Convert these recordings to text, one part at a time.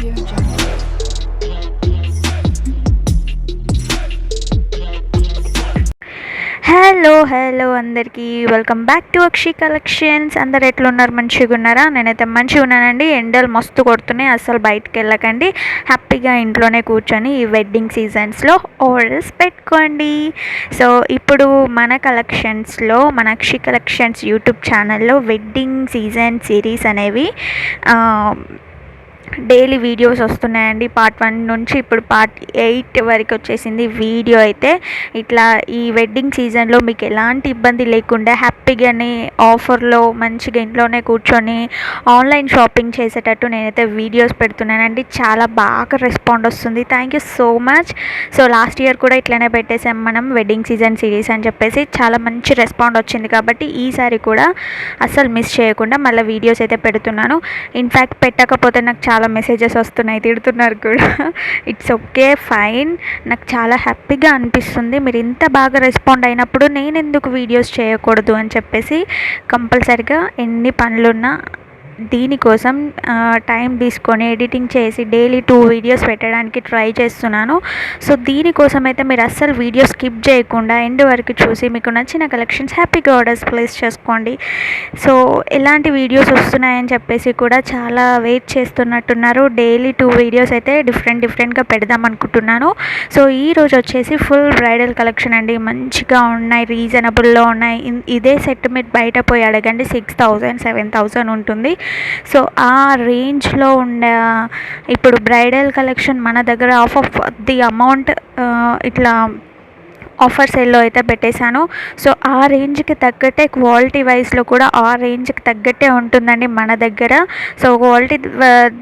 AudioJungle. Hello అందరికీ welcome back to Akshi collections. అందరు ఎట్లున్నారు? మంచిగా ఉన్నారా? నేనైతే మంచిగా ఉన్నానండి. ఎండలు మస్తు కొడుతున్నాయి, అసలు బయటికి వెళ్ళకండి. హ్యాపీగా ఇంట్లోనే కూర్చొని ఈ వెడ్డింగ్ సీజన్స్లో ఆర్డర్స్ పెట్టుకోండి. సో ఇప్పుడు మన కలెక్షన్స్లో, మన అక్షి కలెక్షన్స్ యూట్యూబ్ ఛానల్లో వెడ్డింగ్ సీజన్ సిరీస్ అనేవి డైలీ వీడియోస్ వస్తున్నాయండి. పార్ట్ 1 నుంచి ఇప్పుడు పార్ట్ 8 వరకు వచ్చేసింది వీడియో. అయితే ఇట్లా ఈ వెడ్డింగ్ సీజన్లో మీకు ఎలాంటి ఇబ్బంది లేకుండా హ్యాపీగానే ఆఫర్లో మంచిగా ఇంట్లోనే కూర్చొని ఆన్లైన్ షాపింగ్ చేసేటట్టు నేనైతే వీడియోస్ పెడుతున్నానండి. చాలా బాగా రెస్పాండ్ వస్తుంది. Thank you so much. So last year కూడా ఇట్లానే పెట్టేసాం మనం వెడ్డింగ్ సీజన్ సిరీస్ అని చెప్పేసి, చాలా మంచి రెస్పాండ్ వచ్చింది. కాబట్టి ఈసారి కూడా అస్సలు మిస్ చేయకుండా మళ్ళీ వీడియోస్ అయితే పెడుతున్నాను. ఇన్ఫ్యాక్ట్ పెట్టకపోతే నాకు చాలా మెసేజెస్ వస్తున్నాయి, తిడుతున్నారు కూడా. It's okay, fine. నాకు చాలా హ్యాపీగా అనిపిస్తుంది. మీరు ఇంత బాగా రెస్పాండ్ అయినప్పుడు నేను ఎందుకు వీడియోస్ చేయకూడదు అని చెప్పేసి కంపల్సరిగా ఎన్ని పనులున్నా దీనికోసం టైం తీసుకొని ఎడిటింగ్ చేసి డైలీ 2 వీడియోస్ పెట్టడానికి ట్రై చేస్తున్నాను. సో దీనికోసం అయితే మీరు అస్సలు వీడియో స్కిప్ చేయకుండా ఎండ్ వరకు చూసి మీకు నచ్చిన కలెక్షన్స్ హ్యాపీగా ఆర్డర్స్ ప్లేస్ చేసుకోండి. సో ఎలాంటి వీడియోస్ వస్తున్నాయని చెప్పేసి కూడా చాలా వెయిట్ చేస్తున్నట్టున్నారు. డైలీ 2 వీడియోస్ అయితే డిఫరెంట్గా పెడదాం అనుకుంటున్నాను. సో ఈరోజు వచ్చేసి ఫుల్ బ్రైడల్ కలెక్షన్ అండి. మంచిగా ఉన్నాయి, రీజనబుల్లో ఉన్నాయి. ఇదే సెట్ మీరు బయట పోయి అడగండి, 6000 7000 ఉంటుంది. సో ఆ రేంజ్లో ఉండే ఇప్పుడు బ్రైడల్ కలెక్షన్ మన దగ్గర ఆఫ్ ది అమౌంట్ ఇట్లా ఆఫర్ సేల్లో అయితే పెట్టేశాను. సో ఆ రేంజ్కి తగ్గట్టే క్వాలిటీ వైజ్లో కూడా ఆ రేంజ్కి తగ్గట్టే ఉంటుందండి మన దగ్గర. సో క్వాలిటీ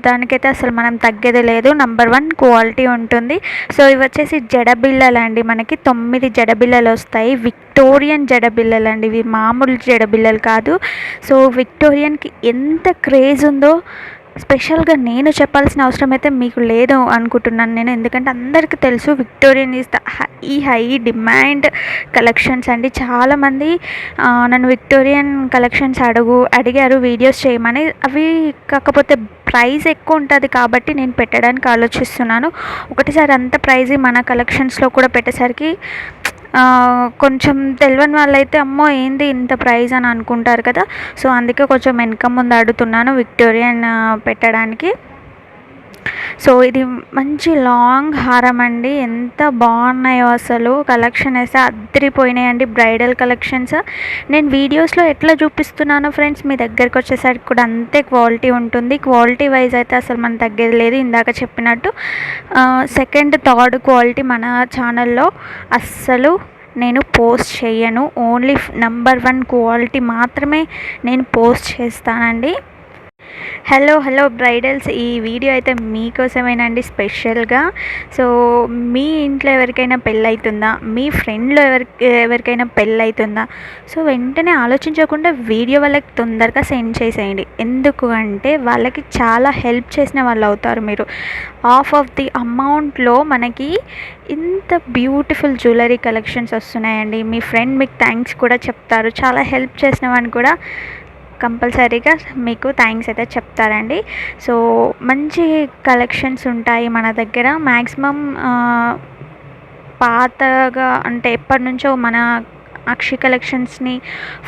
దానికైతే అసలు మనం తగ్గేది లేదు. నెంబర్ 1 క్వాలిటీ ఉంటుంది. సో ఇవి వచ్చేసి జడబిళ్ళలు అండి. మనకి 9 జడబిళ్ళలు వస్తాయి. విక్టోరియన్ జడబిళ్ళలు అండి, ఇవి మామూలు జడబిళ్ళలు కాదు. సో విక్టోరియన్కి ఎంత క్రేజ్ ఉందో స్పెషల్గా నేను చెప్పాల్సిన అవసరం అయితే మీకు లేదు అనుకుంటున్నాను నేను. ఎందుకంటే అందరికీ తెలుసు Victorian is the high demand collections అండి. చాలామంది నన్ను విక్టోరియన్ కలెక్షన్స్ అడిగారు వీడియోస్ చేయమని. అవి కాకపోతే ప్రైస్ ఎక్కువ ఉంటుంది కాబట్టి నేను పెట్టడానికి ఆలోచిస్తున్నాను. ఒకటిసారి అంత ప్రైజ్ మన కలెక్షన్స్లో కూడా పెట్టేసరికి కొంచెం తెలియని వాళ్ళైతే అమ్మో ఏంది ఇంత ప్రైజ్ అని అనుకుంటారు కదా. సో అందుకే కొంచెం వెనక ముందు అడుగుతున్నాను విక్టోరియన్ పెట్టడానికి. సో ఇది మంచి లాంగ్ హారం అండి, ఎంత బాగున్నాయో అసలు. కలెక్షన్ అయితే అద్దరిపోయినాయండి బ్రైడల్ కలెక్షన్స్. నేను వీడియోస్లో ఎట్లా చూపిస్తున్నానో ఫ్రెండ్స్, మీ దగ్గరికి వచ్చేసరికి కూడా అంతే క్వాలిటీ ఉంటుంది. క్వాలిటీ వైజ్ అయితే అసలు మన తగ్గేది లేదు. ఇందాక చెప్పినట్టు సెకండ్ థర్డ్ క్వాలిటీ మన ఛానల్లో అస్సలు నేను పోస్ట్ చేయను. ఓన్లీ నెంబర్ 1 క్వాలిటీ మాత్రమే నేను పోస్ట్ చేస్తానండి. హలో బ్రైడల్స్, ఈ వీడియో అయితే మీకోసమేనండి స్పెషల్గా. సో మీ ఇంట్లో ఎవరికైనా పెళ్ళవుతుందా, మీ ఫ్రెండ్లో ఎవరికైనా పెళ్ళవుతుందా, సో వెంటనే ఆలోచించకుండా వీడియో వాళ్ళకి తొందరగా సెండ్ చేసేయండి. ఎందుకు అంటే వాళ్ళకి చాలా హెల్ప్ చేసిన వాళ్ళు అవుతారు మీరు. ఆఫ్ ది అమౌంట్లో మనకి ఇంత బ్యూటిఫుల్ జ్యువెలరీ కలెక్షన్స్ వస్తున్నాయండి. మీ ఫ్రెండ్ మీకు థ్యాంక్స్ కూడా చెప్తారు. చాలా హెల్ప్ చేసిన వాడిని కూడా కంపల్సరీగా మీకు థ్యాంక్స్ అయితే చెప్తారండి. సో మంచి కలెక్షన్స్ ఉంటాయి మన దగ్గర. మ్యాక్సిమం పాతగా అంటే ఎప్పటి నుంచో మన అక్షి కలెక్షన్స్ని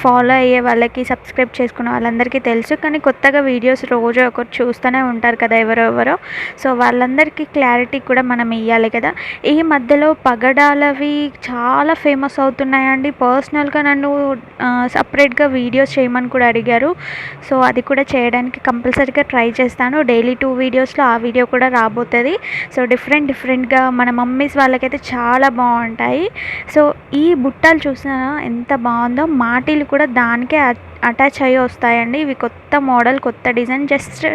ఫాలో అయ్యే వాళ్ళకి, సబ్స్క్రైబ్ చేసుకున్న వాళ్ళందరికీ తెలుసు. కానీ కొత్తగా వీడియోస్ రోజు ఒకటి చూస్తూనే ఉంటారు కదా ఎవరో. సో వాళ్ళందరికీ క్లారిటీ కూడా మనం ఇవ్వాలి కదా. ఈ మధ్యలో పగడాలవి చాలా ఫేమస్ అవుతున్నాయండి. పర్సనల్గా నన్ను సపరేట్గా వీడియోస్ చేయమని కూడా అడిగారు. సో అది కూడా చేయడానికి కంపల్సరీగా ట్రై చేస్తాను. డైలీ 2 వీడియోస్లో ఆ వీడియో కూడా రాబోతుంది. సో డిఫరెంట్గా మన మమ్మీస్ వాళ్ళకైతే చాలా బాగుంటాయి. సో ఈ బుట్టలు చూసిన ఎంత బాగుందో, మాటీలు కూడా దానికే అటాచ్ అయ్యి వస్తాయండి. ఇవి కొత్త మోడల్, కొత్త డిజైన్. జస్ట్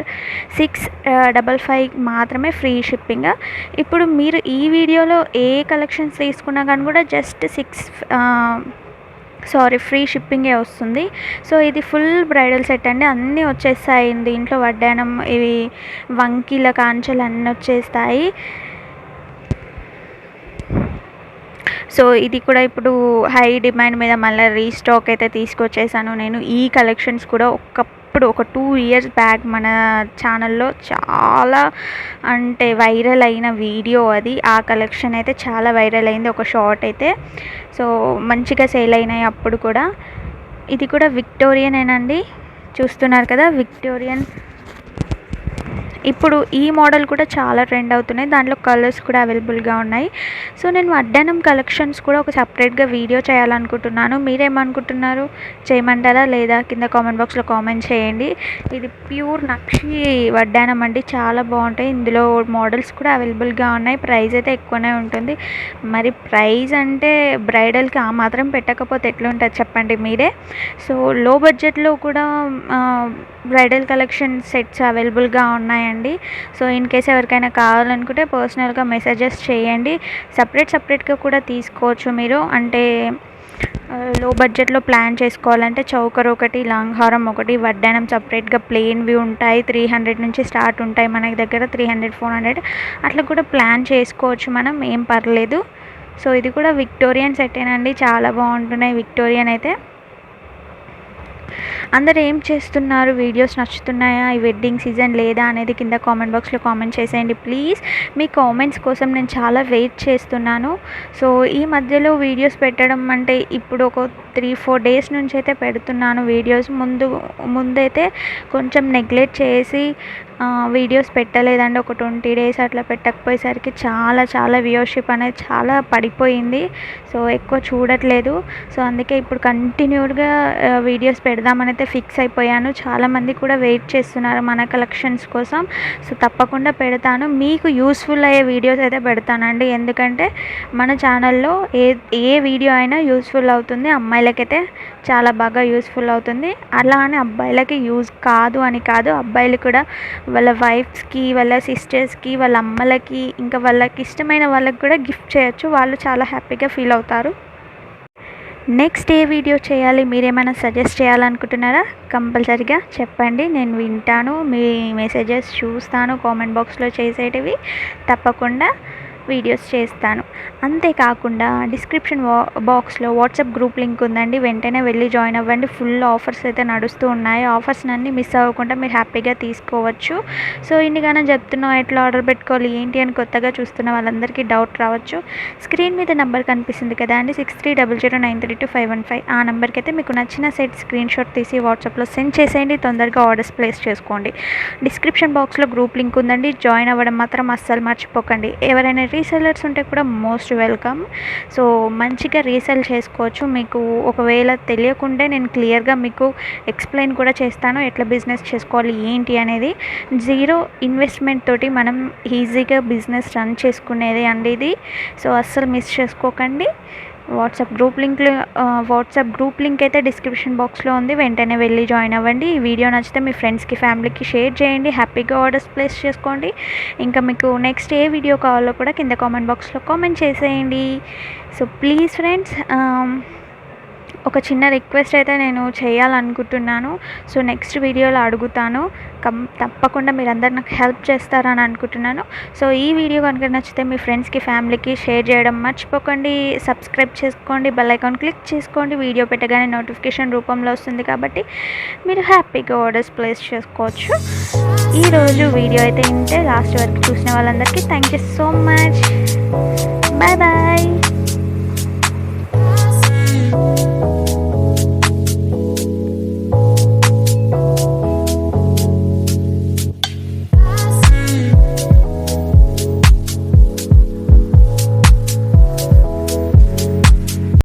655 మాత్రమే ఫ్రీ షిప్పింగ్. ఇప్పుడు మీరు ఈ వీడియోలో ఏ కలెక్షన్స్ తీసుకున్నా కానీ కూడా జస్ట్ ఫ్రీ షిప్పింగే వస్తుంది. సో ఇది ఫుల్ బ్రైడల్ సెట్ అండి. అన్నీ వచ్చేస్తాయి దీంట్లో. వడ్డానం, ఇవి వంకీల కాంచెలు అన్నీ వచ్చేస్తాయి. సో ఇది కూడా ఇప్పుడు హై డిమాండ్ మీద మళ్ళీ రీస్టాక్ అయితే తీసుకొచ్చేసాను నేను. ఈ కలెక్షన్స్ కూడా ఇప్పుడు ఒక 2 ఇయర్స్ బ్యాక్ మన ఛానల్లో చాలా అంటే వైరల్ అయిన వీడియో అది. ఆ కలెక్షన్ అయితే చాలా వైరల్ అయింది, ఒక షార్ట్ అయితే. సో మంచిగా సేల్ అయినాయి అప్పుడు కూడా. ఇది కూడా విక్టోరియనేనండి, చూస్తున్నారు కదా విక్టోరియన్. ఇప్పుడు ఈ మోడల్ కూడా చాలా ట్రెండ్ అవుతున్నాయి, దాంట్లో కలర్స్ కూడా అవైలబుల్గా ఉన్నాయి. సో నేను వడ్డానం కలెక్షన్స్ కూడా ఒక సపరేట్గా వీడియో చేయాలనుకుంటున్నాను. మీరేమనుకుంటున్నారు, చేయమంటారా లేదా? కింద కామెంట్ బాక్స్లో కామెంట్ చేయండి. ఇది ప్యూర్ నక్షి వడ్డానం అండి, చాలా బాగుంటాయి. ఇందులో మోడల్స్ కూడా అవైలబుల్గా ఉన్నాయి. ప్రైస్ అయితే ఎక్కువనే ఉంటుంది. మరి ప్రైస్ అంటే బ్రైడల్కి ఆ మాత్రం పెట్టకపోతే ఎట్లుంటుంది చెప్పండి మీరే. సో లో బడ్జెట్లో కూడా బ్రైడల్ కలెక్షన్ సెట్స్ అవైలబుల్గా ఉన్నాయండి. సో ఇన్ కేస్ ఎవరికైనా కావాలనుకుంటే పర్సనల్గా మెసేజెస్ చేయండి. సపరేట్గా కూడా తీసుకోవచ్చు మీరు. అంటే లో బడ్జెట్లో ప్లాన్ చేసుకోవాలంటే చౌకర్ ఒకటి, లాంగ్ హారం ఒకటి, వడ్డానం సపరేట్గా ప్లెయిన్వి ఉంటాయి. 300 నుంచి స్టార్ట్ ఉంటాయి మన దగ్గర, 300 400 అట్లా కూడా ప్లాన్ చేసుకోవచ్చు మనం, ఏం పర్లేదు. సో ఇది కూడా విక్టోరియన్ సెట్టేనండి, చాలా బాగుంటున్నాయి విక్టోరియన్ అయితే. అందరు ఏం చేస్తున్నారు, వీడియోస్ నచ్చుతున్నాయా, ఈ వెడ్డింగ్ సీజన్ లేదా అనేది కింద కామెంట్ బాక్స్లో కామెంట్ చేసేయండి ప్లీజ్. మీ కామెంట్స్ కోసం నేను చాలా వెయిట్ చేస్తున్నాను. సో ఈ మధ్యలో వీడియోస్ పెట్టడం అంటే ఇప్పుడు ఒక 3-4 డేస్ నుంచి అయితే పెడుతున్నాను వీడియోస్. ముందైతే కొంచెం నెగ్లెక్ట్ చేసి వీడియోస్ పెట్టలేదండి. ఒక 20 డేస్ అట్లా పెట్టకపోయేసరికి చాలా వ్యూవర్షిప్ అనేది చాలా పడిపోయింది. సో ఎక్కువ చూడట్లేదు. సో అందుకే ఇప్పుడు కంటిన్యూడ్గా వీడియోస్ పెడదామని అయితే ఫిక్స్ అయిపోయాను. చాలామంది కూడా వెయిట్ చేస్తున్నారు మన కలెక్షన్స్ కోసం. సో తప్పకుండా పెడతాను, మీకు యూస్ఫుల్ అయ్యే వీడియోస్ అయితే పెడతానండి. ఎందుకంటే మన ఛానల్లో ఏ వీడియో అయినా యూస్ఫుల్ అవుతుంది, అమ్మాయిలకైతే చాలా బాగా యూస్ఫుల్ అవుతుంది. అలా అని అబ్బాయిలకి యూజ్ కాదు అని కాదు, అబ్బాయిలు కూడా వాళ్ళ వైఫ్స్కి, వాళ్ళ సిస్టర్స్కి, వాళ్ళ అమ్మలకి, ఇంకా వాళ్ళకి ఇష్టమైన వాళ్ళకి కూడా గిఫ్ట్ చేయొచ్చు. వాళ్ళు చాలా హ్యాపీగా ఫీల్ అవుతారు. నెక్స్ట్ ఏ వీడియో చేయాలి, మీరేమైనా సజెస్ట్ చేయాలనుకుంటున్నారా? కంపల్సరీగా చెప్పండి, నేను వింటాను. మీ మెసేజెస్ చూస్తాను, కామెంట్ బాక్స్లో చేసేటివి తప్పకుండా వీడియోస్ చేస్తాను. అంతేకాకుండా డిస్క్రిప్షన్ బాక్స్లో వాట్సాప్ గ్రూప్ లింక్ ఉందండి, వెంటనే వెళ్ళి జాయిన్ అవ్వండి. ఫుల్ ఆఫర్స్ అయితే నడుస్తూ ఉన్నాయి. ఆఫర్స్ అన్నీ మిస్ అవ్వకుండా మీరు హ్యాపీగా తీసుకోవచ్చు. సో ఇన్నిగానే చెప్తున్నాం, ఎట్లా ఆర్డర్ పెట్టుకోవాలి ఏంటి అని కొత్తగా చూస్తున్న వాళ్ళందరికీ డౌట్ రావచ్చు. స్క్రీన్ మీద నెంబర్ కనిపిస్తుంది కదా అండి, 6300932515. ఆ నెంబర్కి అయితే మీకు నచ్చిన సెట్ స్క్రీన్ షాట్ తీసి వాట్సాప్లో సెండ్ చేసేయండి. తొందరగా ఆర్డర్స్ ప్లేస్ చేసుకోండి. డిస్క్రిప్షన్ బాక్స్లో గ్రూప్ లింక్ ఉందండి, జాయిన్ అవ్వడం మాత్రం అస్సలు మర్చిపోకండి. ఎవరైనా రీసెల్లర్స్ ఉంటే కూడా మోస్ట్ వెల్కమ్. సో మంచిగా రీసెల్ చేసుకోవచ్చు. మీకు ఒకవేళ తెలియకుంటే నేను క్లియర్గా మీకు ఎక్స్ప్లెయిన్ కూడా చేస్తాను, ఎట్లా బిజినెస్ చేసుకోవాలి ఏంటి అనేది. 0 ఇన్వెస్ట్మెంట్ తోటి మనం ఈజీగా బిజినెస్ రన్ చేసుకునేది అండి ఇది. సో అస్సలు మిస్ చేసుకోకండి. వాట్సాప్ గ్రూప్ లింక్ అయితే డిస్క్రిప్షన్ బాక్స్లో ఉంది, వెంటనే వెళ్ళి జాయిన్ అవ్వండి. ఈ వీడియో నచ్చితే మీ ఫ్రెండ్స్కి, ఫ్యామిలీకి షేర్ చేయండి. హ్యాపీగా ఆర్డర్స్ ప్లేస్ చేసుకోండి. ఇంకా మీకు నెక్స్ట్ ఏ వీడియో కావాలో కూడా కింద కామెంట్ బాక్స్లో కామెంట్ చేసేయండి. సో ప్లీజ్ ఫ్రెండ్స్, ఒక చిన్న రిక్వెస్ట్ అయితే నేను చేయాలనుకుంటున్నాను. సో నెక్స్ట్ వీడియోలో అడుగుతాను, తప్పకుండా మీరందరూ నాకు హెల్ప్ చేస్తారని అనుకుంటున్నాను. సో ఈ వీడియో కనుక నచ్చితే మీ ఫ్రెండ్స్కి, ఫ్యామిలీకి షేర్ చేయడం మర్చిపోకండి. సబ్స్క్రైబ్ చేసుకోండి, బెల్ ఐకాన్ క్లిక్ చేసుకోండి. వీడియో పెట్టగానే నోటిఫికేషన్ రూపంలో వస్తుంది కాబట్టి మీరు హ్యాపీగా ఆర్డర్స్ ప్లేస్ చేసుకోవచ్చు. ఈరోజు వీడియో అయితే ఇంతే. లాస్ట్ వరకు చూసిన వాళ్ళందరికీ thank you so much. Bye bye.